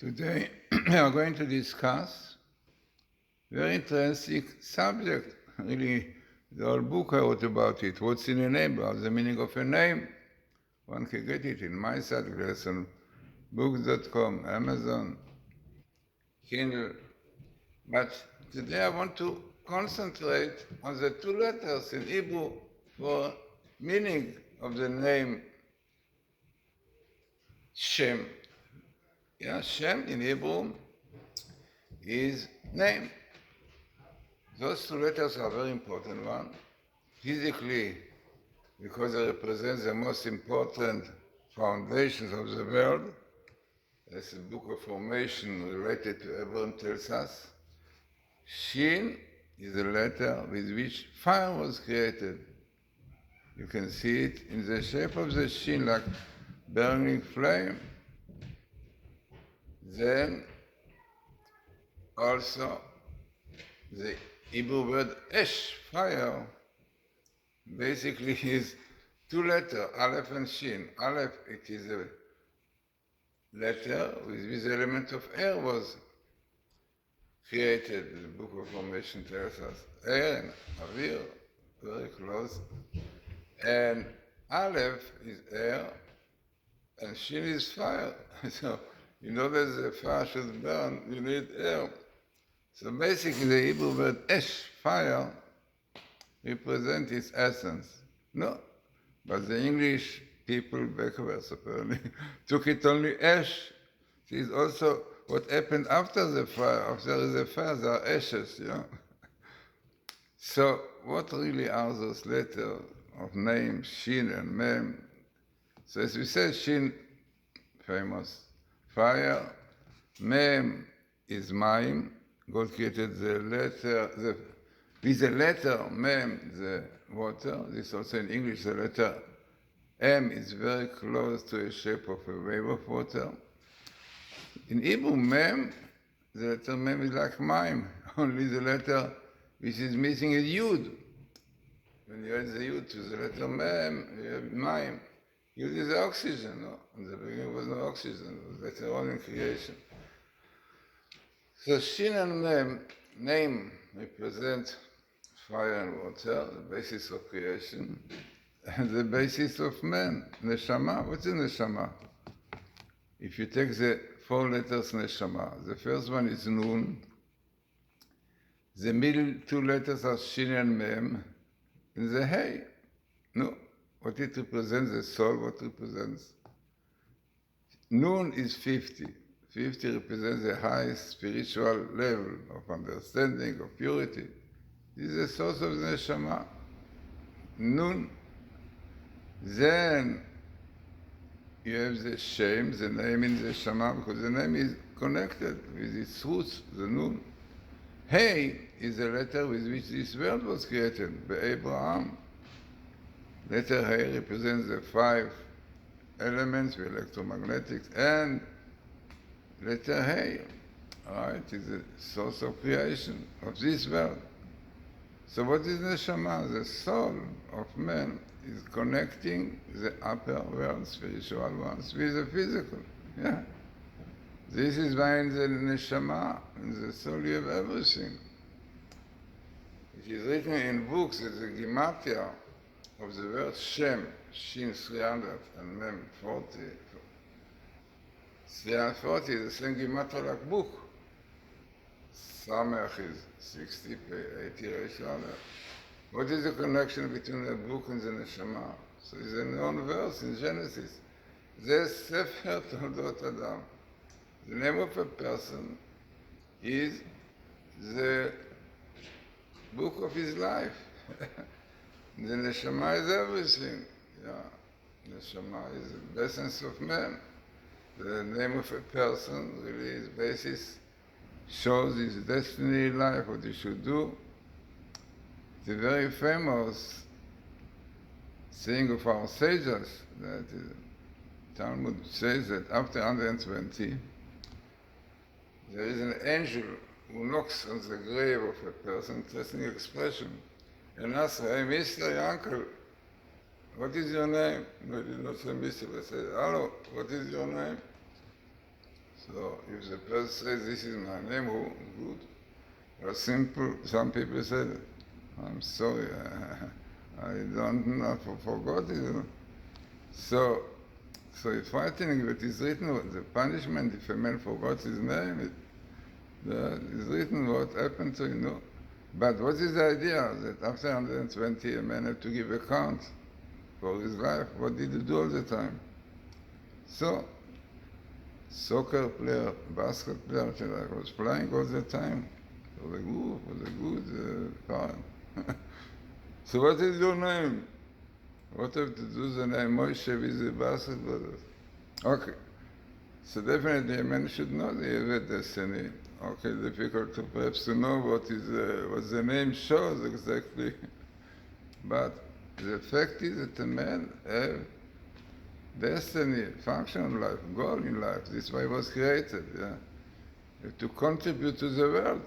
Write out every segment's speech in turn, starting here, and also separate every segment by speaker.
Speaker 1: Today we are going to discuss a very interesting subject. Really, the whole book I wrote about it. What's in a name? What's the meaning of a name? One can get it in my site, Glazerson, books.com, Amazon, Kindle. But today I want to concentrate on the two letters in Hebrew for meaning of the name Shem. Yeah, Shem in Hebrew is name. Those two letters are very important one. Physically, because they represent the most important foundations of the world. As the book of formation related to Abraham tells us. Shin is the letter with which fire was created. You can see it in the shape of the shin, like burning flame. Then also the Hebrew word esh, fire, basically is two letters, Aleph and Shin. Aleph, it is a letter with which the element of air was created. The book of formation tells us air and avir, very close. And Aleph is air, and Shin is fire. So, in order that the fire should burn, you need air. So basically the Hebrew word esh, fire, represents its essence. No, but the English people backwards apparently took it only ash. It is also what happened after the fire. After the fire, there are ashes, you know. So what really are those letters of names, Shin and Mem? So as we said, Shin, famous, fire. Mem is Maim. God created the letter, with the letter Mem, the water. This also in English, the letter M is very close to a shape of a wave of water. In Hebrew, Mem, the letter Mem is like Maim, only the letter which is missing is Yud. When you add the Yud to the letter Mem, you have Maim. Yud is the oxygen, no? In the beginning there was no oxygen, it was later on in creation. So Shin and Mem, name, represent fire and water, the basis of creation, and the basis of man, Neshama. What's in Neshama? If you take the four letters Neshama, the first one is Nun, the middle two letters are Shin and Mem, and the Hey. No, what it represents, the soul, what represents? Nun is 50. 50 represents the highest spiritual level of understanding, of purity. This is the source of the Neshama. Nun. Then you have the Shem, the name in the Shama, because the name is connected with its roots, the Nun. Hey is the letter with which this world was created, by Abraham. Letter Hey represents the 5 elements, the electromagnetics, and letter Hey, right, is the source of creation of this world. So what is Neshama? The soul of man is connecting the upper world, spiritual ones, with the physical. Yeah. This is why in the Neshama, in the soul, you have everything. It is written in books that the Gematria of the word Shem, Shin 300 and Mem 40. 340 is the same Gematria like book. Samech is 60, 80 ratio. What is the connection between the book and the Neshama? So it's a known verse in Genesis. There's Sefer Toldot Adam. The name of a person is the book of his life. The Neshama is everything. Yeah. Neshama is the essence of man. The name of a person really is basis, shows his destiny in life, what he should do. The very famous saying of our sages, that Talmud says that after 120, there is an angel who knocks on the grave of a person, interesting expression, and asks, "Hey, Mr. Uncle, what is your name?" No, he did not say Mr., but said, "Hello, what is your name?" So if the person says, this is my name, oh, good. Or simple, some people said, I'm sorry, I don't know, forgot it. So it's frightening that it's written, the punishment if a man forgot his name, it's written what happened to him. No. But what is the idea? That after 120 a man had to give account for his life. What did he do all the time? So, soccer player, basket player, I was playing all the time. For the good part. So what is your name? What have to do the name Moshe with the basketball? Okay. So definitely a man should know the destiny. Okay, difficult to perhaps to know what the name shows exactly. But the fact is that a man have destiny, function in life, goal in life. This is why he was created. Yeah? To contribute to the world.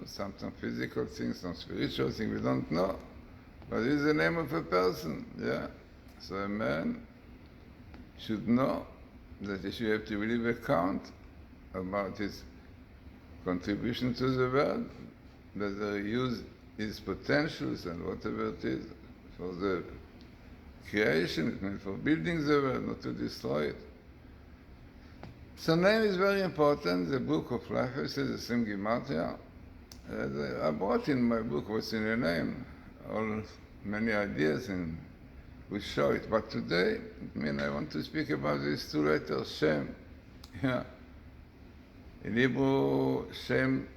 Speaker 1: Some physical things, some spiritual things, we don't know. But it is the name of a person, yeah? So a man should know that he should have to really account about his contribution to the world, whether he use his potentials and whatever it is for the creation, it means for building the world, not to destroy it. So name is very important. The book of life says the same Gematria. I brought in my book what's in a name, all many ideas, and we show it. But today, I want to speak about these two letters, Shem. Yeah. In Hebrew, Shem,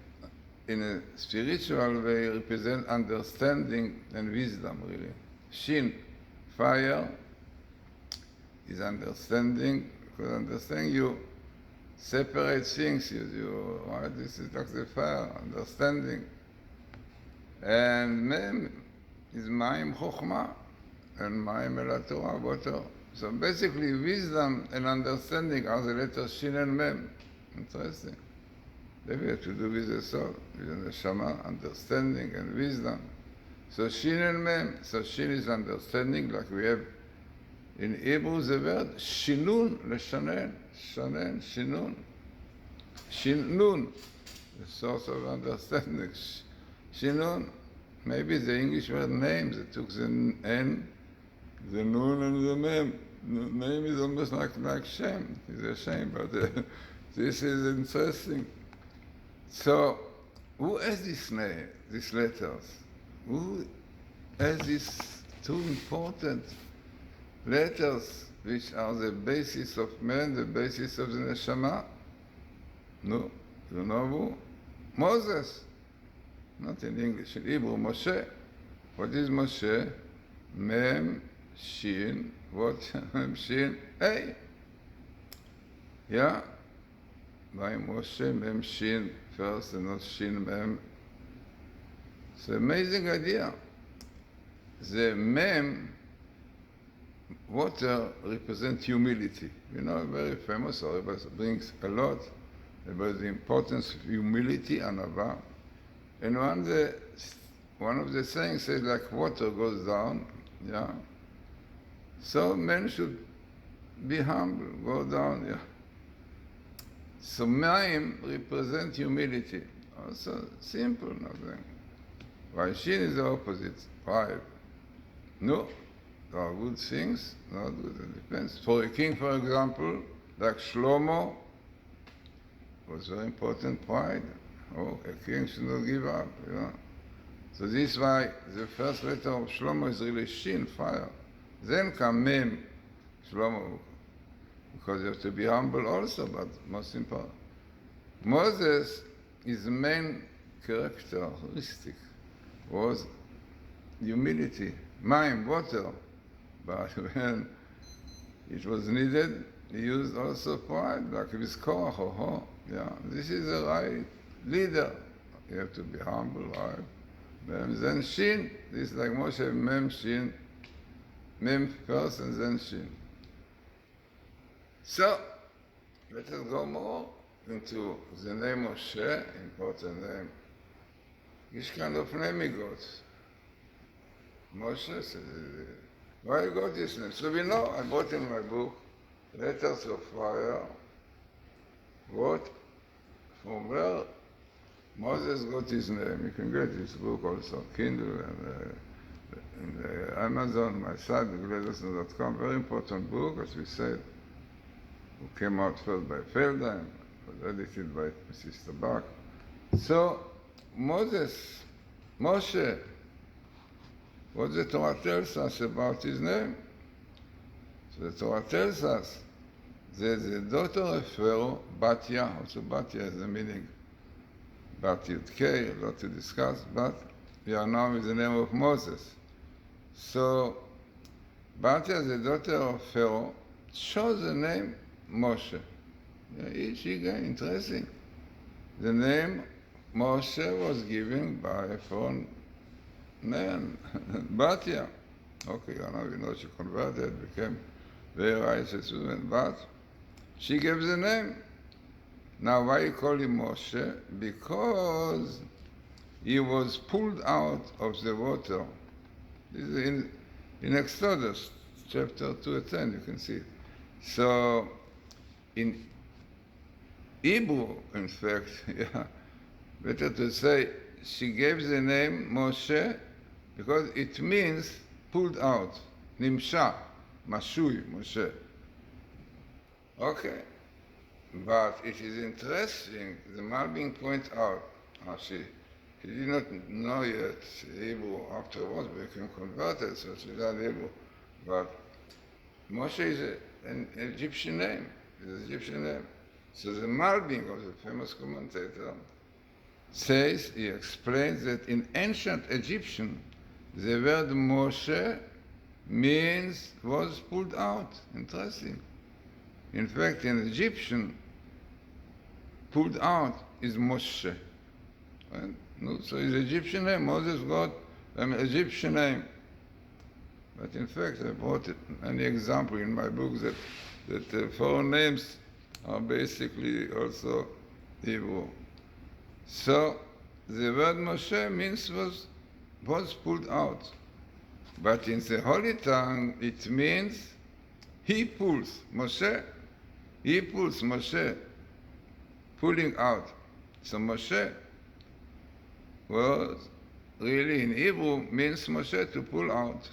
Speaker 1: in a spiritual way, represent understanding and wisdom, really. Shin, fire, is understanding, because understanding you separate things, right? This is like the fire, understanding. And Mem is Ma'im Chokhmah, and Ma'im El Torah, water. So basically, wisdom and understanding are the letters Shin and Mem. Interesting. They have to do with the soul, with the neshama, understanding and wisdom. So Shin and Mem. So Shin is understanding, like we have in Hebrew the word Shinun, Leshanen, Shanen, Shinun. Shinun, the source of understanding. Shinun, maybe the English word name, they took the N, the Nun and the Mem. The name is almost like Shem. It's a shame, but this is interesting. So, who has this name, these letters? Who has these two important letters which are the basis of man, the basis of the neshama? No, you know who? Moses. Not in English, in Hebrew, Moshe. What is Moshe? Mem, Shin, what? Mem, Shin, Hey. Yeah? By Moshe, Mem, Shin first, and not Shin, Mem. It's an amazing idea. The Mem, water, represents humility. Very famous, or brings a lot about the importance of humility and Anava. And one of the sayings says, like water goes down, yeah. So men should be humble, go down, yeah. So Maim represent humility. Also simple, nothing. While Shin is the opposite, pride. No, there are good things, not good, it depends. For a king, for example, like Shlomo, was very important, pride. Oh, a king should not give up, So this is why the first letter of Shlomo is really Shin, fire. Then come Mem, Shlomo, because you have to be humble also, but most important. Moses, his main characteristic was humility, Maim, water. But when it was needed, he used also pride, like with Korach, this is the right leader. You have to be humble, right? Then Shin, this is like Moshe, Mem, Shin, Mem first and then Shin. So, let us go more into the name Moshe, important name. Which kind of name he got? Moshe says, why he got this name? So we know, I brought in my book, Letters of Fire, what, from where Moses got his name. You can get his book also, Kindle and Amazon, my site, glazerson.com. Very important book, as we said, who came out first by Feldheim, was edited by Sister Bach. So, Moshe, what the Torah tells us about his name? So the Torah tells us that the daughter of Pharaoh, Batya, also Batya is the meaning, Bat Yud-K, a lot to discuss, but we are now with the name of Moses. So, Batya, the daughter of Pharaoh, chose the name Moshe. Interesting. The name Moshe was given by a foreign man, Batya. Okay, now we know she converted, became very righteous woman, but she gave the name. Now, why you call him Moshe? Because he was pulled out of the water. This is in Exodus, chapter 2:10, you can see it. So, in Hebrew, in fact, better to say, she gave the name Moshe because it means pulled out, nimsha, mashui, Moshe. Okay, but it is interesting, the Malbim point out, she did not know yet Hebrew afterwards, became converted, so she learned Hebrew, but Moshe is an Egyptian name, So the Malbim, of the famous commentator, says, he explains that in ancient Egyptian, the word Moshe was pulled out. Interesting. In fact, in Egyptian, pulled out is Moshe. Right? No, so it's Egyptian name. Moses got an Egyptian name. But in fact, I brought an example in my book that foreign names are basically also Hebrew. So the word Moshe was pulled out. But in the Holy Tongue, it means he pulls. Moshe, he pulls Moshe, pulling out. So Moshe was really in Hebrew means Moshe to pull out.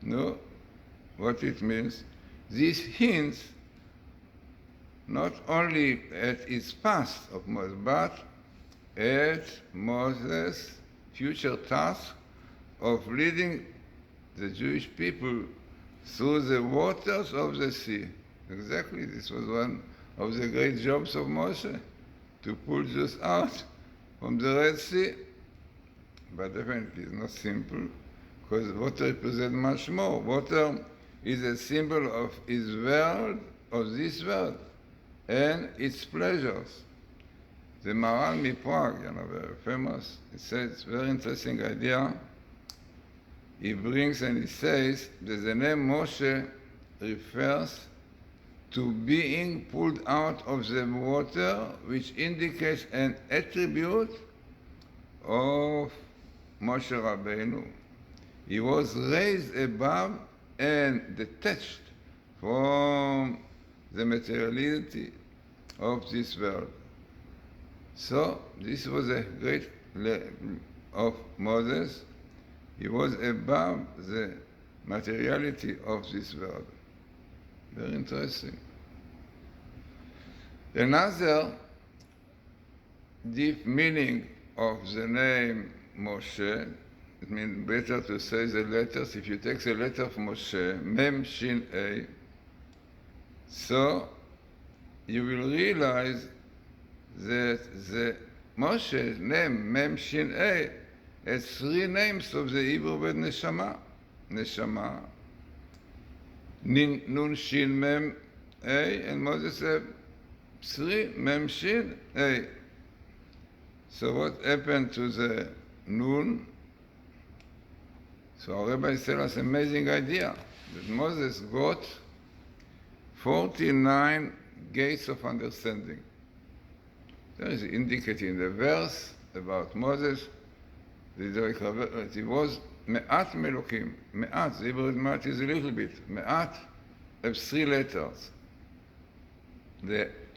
Speaker 1: No, what it means? This hints not only at his past of Moses, but at Moses' future task of leading the Jewish people through the waters of the sea. Exactly, this was one of the great jobs of Moshe, to pull Jews out from the Red Sea. But definitely it's not simple, because water represents much more. Water is a symbol of his world, of this world, and its pleasures. The Maharal Prague, very famous, he says, very interesting idea. He brings and he says that the name Moshe refers to being pulled out of the water, which indicates an attribute of Moshe Rabbeinu. He was raised above and detached from the materiality of this world. So this was a great of Moses. He was above the materiality of this world. Very interesting. Another deep meaning of the name Moshe, it means better to say the letters. If you take the letter of Moshe, Mem Shin A, so you will realize that the Moshe's name, Mem Shin A, has three names of the Hebrew word Neshama. Neshama. Nun Shin Mem A, and Moses said, three Mem Shin A. So what happened to the Nun? So our rabbis tell us an amazing idea, that Moses got 49 gates of understanding. There is indicated in the verse about Moses, it was Me'at Melokim. Me'at, the Hebrew Me'at is a little bit. Me'at has three letters. The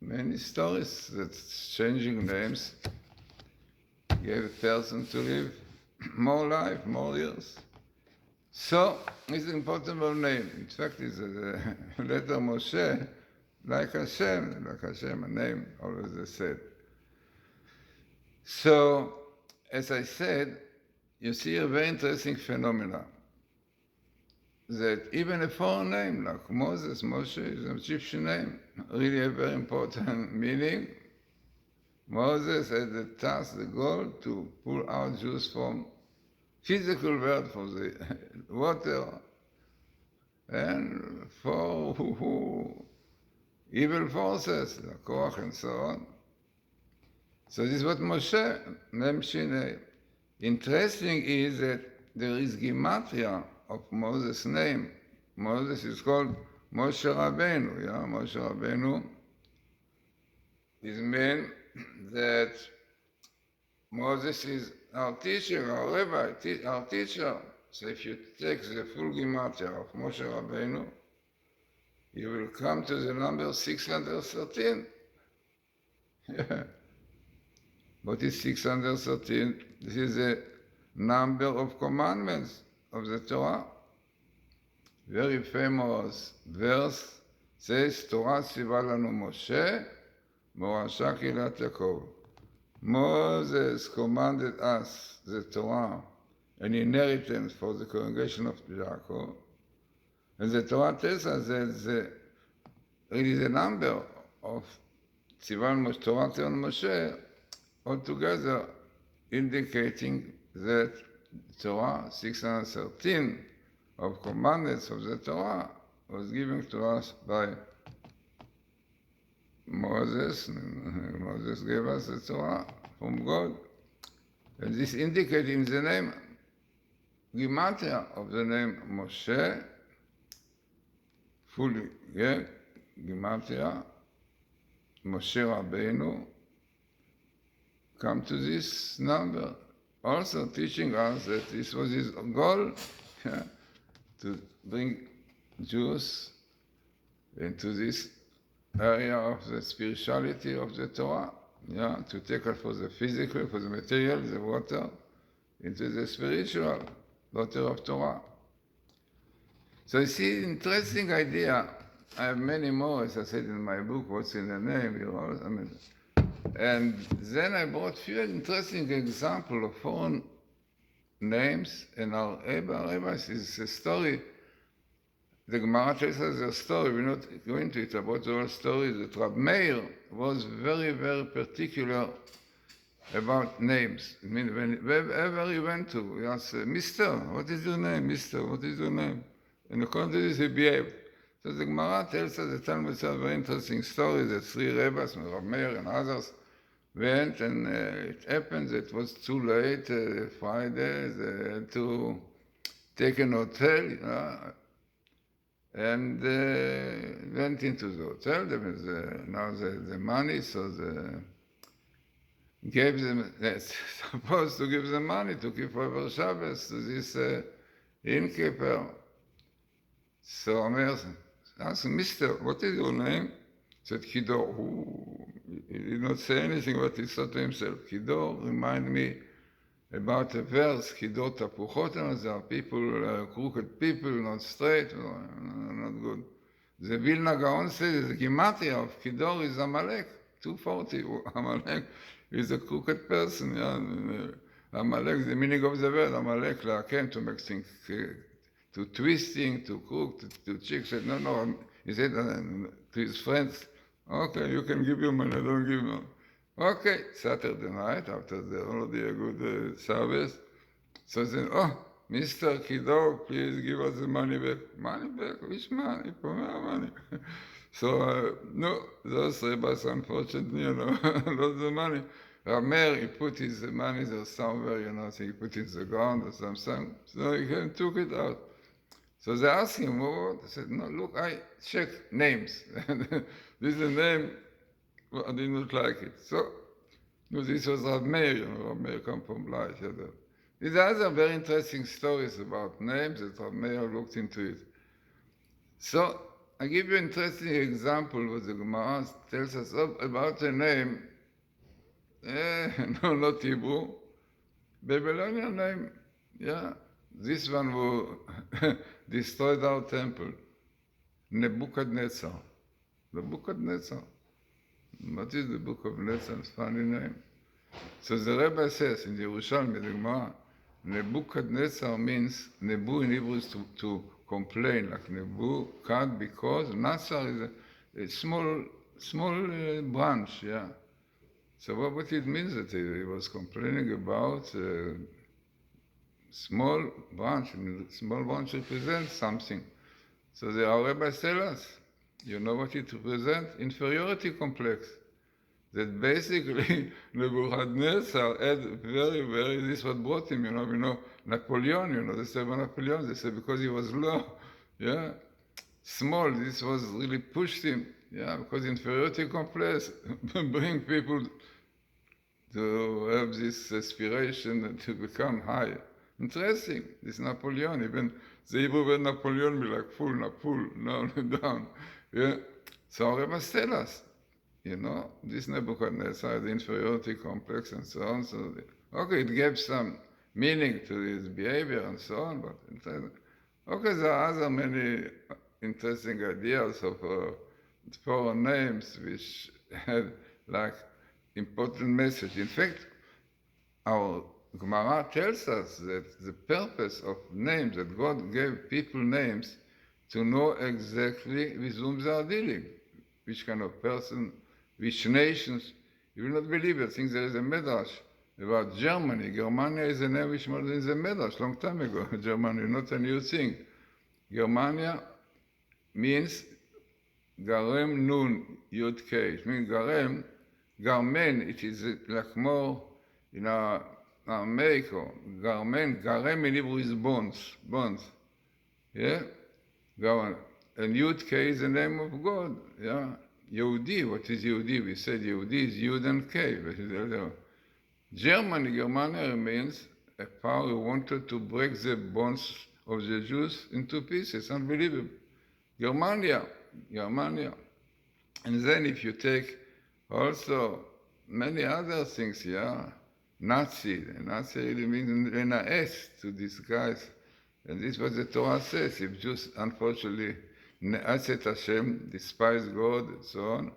Speaker 1: many stories that changing names gave a person to live more life, more years. So, it's an important name. In fact, it's a letter Moshe, like Hashem, a name, always they said. So, as I said, you see a very interesting phenomena. That even a foreign name like Moses, Moshe is an Egyptian name, really a very important meaning. Moses had the task, the goal, to pull out Jews from physical world, from the water, and for evil forces, like Korach and so on. So this is what Moshe mentioned. Interesting is that there is gematria of Moses' name. Moses is called Moshe Rabbeinu. Yeah? Moshe Rabbeinu is meant that Moses is our teacher, our rabbi, our teacher. So if you take the full gematria of Moshe Rabbeinu, you will come to the number 613. Yeah. What is 613? This is the number of commandments of the Torah. Very famous verse says, Torah tziva lanu Moshe, morasha kilat Yaakov. Moses commanded us the Torah, an inheritance for the congregation of Jacob. And the Torah tells us that it is a number of Tziva Moshe, Torah tziva Moshe, altogether indicating that Torah 613 of commandments of the Torah was given to us by Moses. Moses gave us the Torah from God. And this indicates in the name, gematria of the name Moshe, fully, yeah, gematria, Moshe Rabbeinu, come to this number, also teaching us that this was his goal, yeah, to bring Jews into this area of the spirituality of the Torah, yeah, to take us for the physical, for the material, the water, into the spiritual water of Torah. So you see, interesting idea. I have many more, as I said in my book, What's in the Name? And then I brought few interesting examples of foreign names, and our Rebbe is a story. The Gemara tells us a story, we're not going into it about the whole story, that Rab Meir was very, very particular about names. I mean, whenever he went to, he asked, Mister, what is your name? Mister, what is your name? And according to this, he behaved. So the Gemara tells us, the Talmud tells a very interesting story that three rabbis, Rab Meir and others, went, and it happened that it was too late, Friday, they had to take an hotel, and went into the hotel. There was now the money, so they gave them, they're supposed to give them money to keep over Shabbos to this innkeeper. So Omer asked him, Mister, what is your name? He said, Kidor. He did not say anything, but he thought to himself, Kidor remind me about a verse, Kidor tapuchot, there are people, crooked people, not straight, not good. The Vilna Gaon says the gematria of Kidor is Amalek, 240. Amalek is a crooked person. Yeah? Amalek, the meaning of the word, Amalek, laken, to make things, to twisting, to crook, to cheek. Said, no, he said to his friends, okay, you can give your money, I don't give you. Okay, Saturday night, after the already a good service, so then, Mr. Kidor, please give us the money back. Money back? Which money? Money. So, no, those rabbis, unfortunately, lost the money. Rab Meir, he put his money there somewhere, so he put it in the ground or something, so he took it out. So they asked him, what? He said, no, look, I checked names. This is a name, I did not like it. So, this was Rab Meir, Rab Meir come from life. These are other very interesting stories about names that Rab Meir looked into it. So, I give you an interesting example what the Gemara tells us about a name, no, not Hebrew, Babylonian name, yeah. This one who destroyed our temple, Nebuchadnezzar. Nebuchadnezzar. What is the book of Nebuchadnezzar? Funny name. So the Rebbe says in the Yerushalmi, the Gemara, Nebuchadnezzar means, Nebu in Hebrew is to complain, like Nebu, cut because Nassar is a small branch, yeah. So what it means that he was complaining about small branch, and small branch represents something. So the rabbis tell us, you know what it represents? Inferiority complex. That basically Nebuchadnezzar had very, this what brought him, you know, Napoleon, they say about Napoleon, they say because he was low, yeah, small, this was really pushed him, yeah, because inferiority complex bring people to have this aspiration to become high. Interesting, this Napoleon, even the Hebrew word Napoleon be like full, no, down, yeah. So our rabbis tell us, you know, this Nebuchadnezzar, the inferiority complex and so on. So, okay, it gave some meaning to his behavior and so on, but okay, there are other many interesting ideas of foreign names which had like important message. In fact, our Gemara tells us that the purpose of names, that God gave people names to know exactly with whom they are dealing, which kind of person, which nations. You will not believe it. I think there is a Midrash about Germany. Germania is a name which was in the Midrash long time ago. Germany, not a new thing. Germania means Garem Nun Yud K. It means Garem, Garmen, it is like more in Aramaic, Garmen, Garem in Hebrew is bones. Yeah? And Yud K is the name of God. Yeah? Yehudi, what is Yehudi? We said Yehudi is Yud and K. Germania means a power who wanted to break the bones of the Jews into pieces. Unbelievable. Germania. And then if you take also many other things, yeah, Nazi really means an S to disguise. And this is what the Torah says. If Jews, unfortunately, Ne'aset Hashem, despise God, and so on,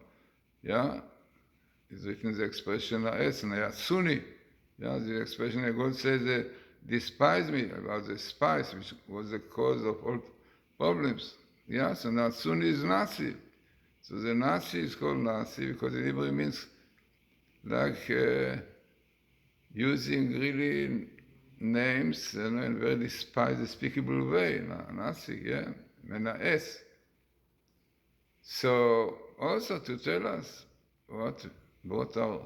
Speaker 1: yeah, it's written the expression Na'es, Sunni, yeah, the expression that God says, despise me, about the spice, which was the cause of all problems. Yeah, so now Sunni is Nazi. So the Nazi is called Nazi because in Hebrew it means like using really names in a very despised, despicable way. Nazi, yeah, Na'es. So also to tell us what brought our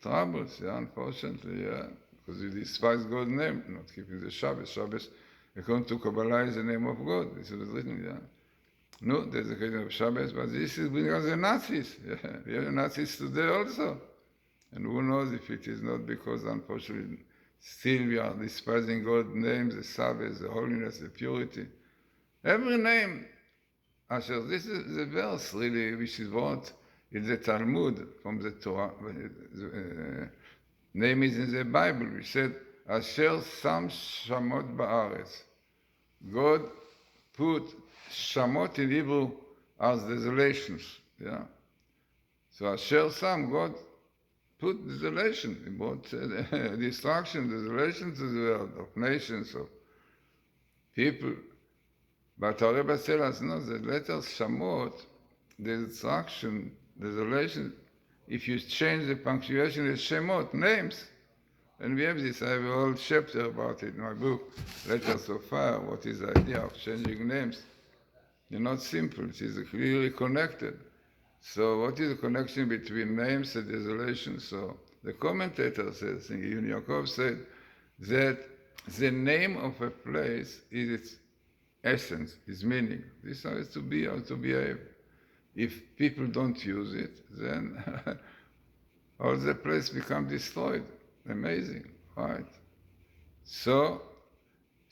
Speaker 1: troubles, yeah, unfortunately, yeah, because we despise God's name, not keeping the Shabbos. Shabbos, according to Kabbalah, is the name of God. This is written, yeah. No, there's a kind of Shabbos, but this is because the Nazis. Yeah, we have Nazis today also. And who knows if it is not because, unfortunately, still we are despising God's names, the Sabbath, the holiness, the purity. Every name, Asher, this is the verse really which is brought in the Talmud from the Torah. Name is in the Bible, which said, Asher Sam Shamot Ba'aretz. God put Shamot in Hebrew as desolations. Yeah. So Asher Sam, God put desolation. He brought destruction, desolation to the world of nations, of people. But our Rebbe tell us, no, the letter Shamot, the destruction, desolation, if you change the punctuation, it's Shemot, names. And we have this, I have a whole chapter about it in my book, Letters of Fire, what is the idea of changing names. It's not simple, it is clearly connected. So what is the connection between names and desolation? So the commentator says, even Yaakov said, that the name of a place is its essence, its meaning. This is how it's to be, how to behave. If people don't use it, then all the place becomes destroyed. Amazing, right? So,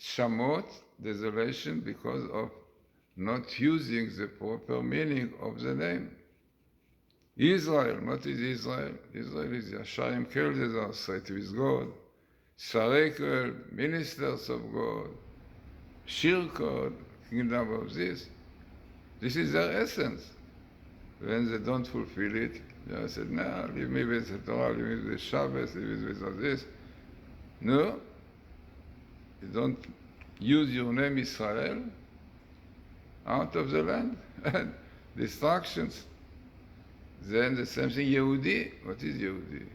Speaker 1: Shamot, desolation, because of not using the proper meaning of the name. Israel, what is Israel? Israel is Yasharim Keldezar, straight with God. Sarekel, ministers of God. Shirkod, kingdom of this. This is their essence. When they don't fulfill it, they said, no, leave me with the Torah, leave me with the Shabbos, leave me with this. No, you don't use your name Israel out of the land. Distractions. Then the same thing, Yehudi. What is Yehudi?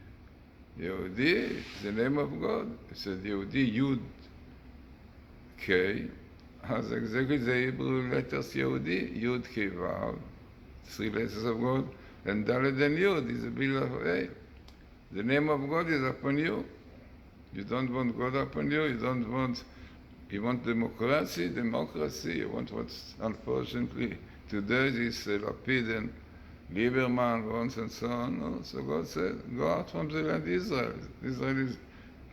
Speaker 1: Yehudi is the name of God. It says Yehudi, Yud, K. As exactly the Hebrew letters Yehudi, Yud, K, Vav. 3 letters of God. And Dalet and Yud is the builder of A. The name of God is upon you. You don't want God upon you. You want democracy. You want what's unfortunately today this Lapid and Lieberman wants and so on. No? So God said, go out from the land Israel. Israel is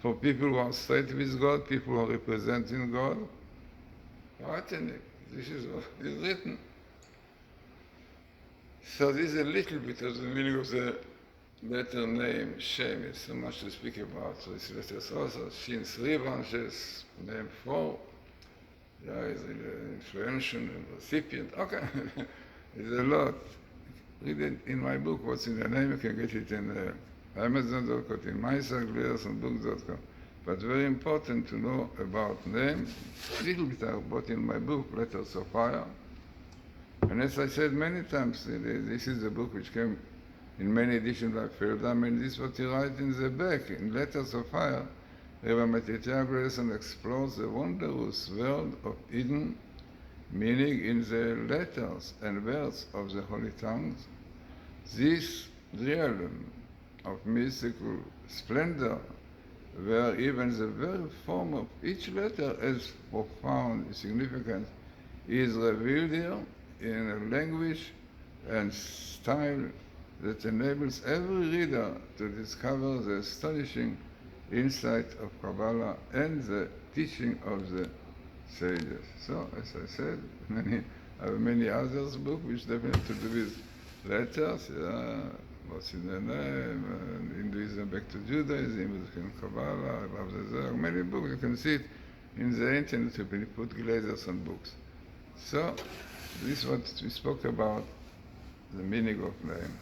Speaker 1: for people who are straight with God, people who are representing God. Written it. This is what is written. So this is a little bit of the meaning of the letter name, Shem. It's so much to speak about. So this letter also, Shin 3 branches, name 4. Yeah, is an influential recipient. Okay, it's a lot. Read it in my book, What's in the Name. You can get it in Amazon.com, in MatityahuGlazerson.com. But very important to know about name. A little bit about in my book, Letters of Fire. And as I said many times, this is a book which came in many editions by Feldam, and this is what he writes in the back, in Letters of Fire. Rabbi Matityahu Glazerson explores the wondrous world of Eden, meaning in the letters and words of the holy tongues. This realm of mystical splendor, where even the very form of each letter has profound significance, is revealed here in a language and style that enables every reader to discover the astonishing insight of Kabbalah and the teaching of the sages. So, as I said, I have many others books which definitely to do with letters, what's in the name, Hinduism back to Judaism, Kabbalah, above the Zohar, many books. You can see it in the internet. You can put Glazerson books. So, this is what we spoke about, the meaning of name.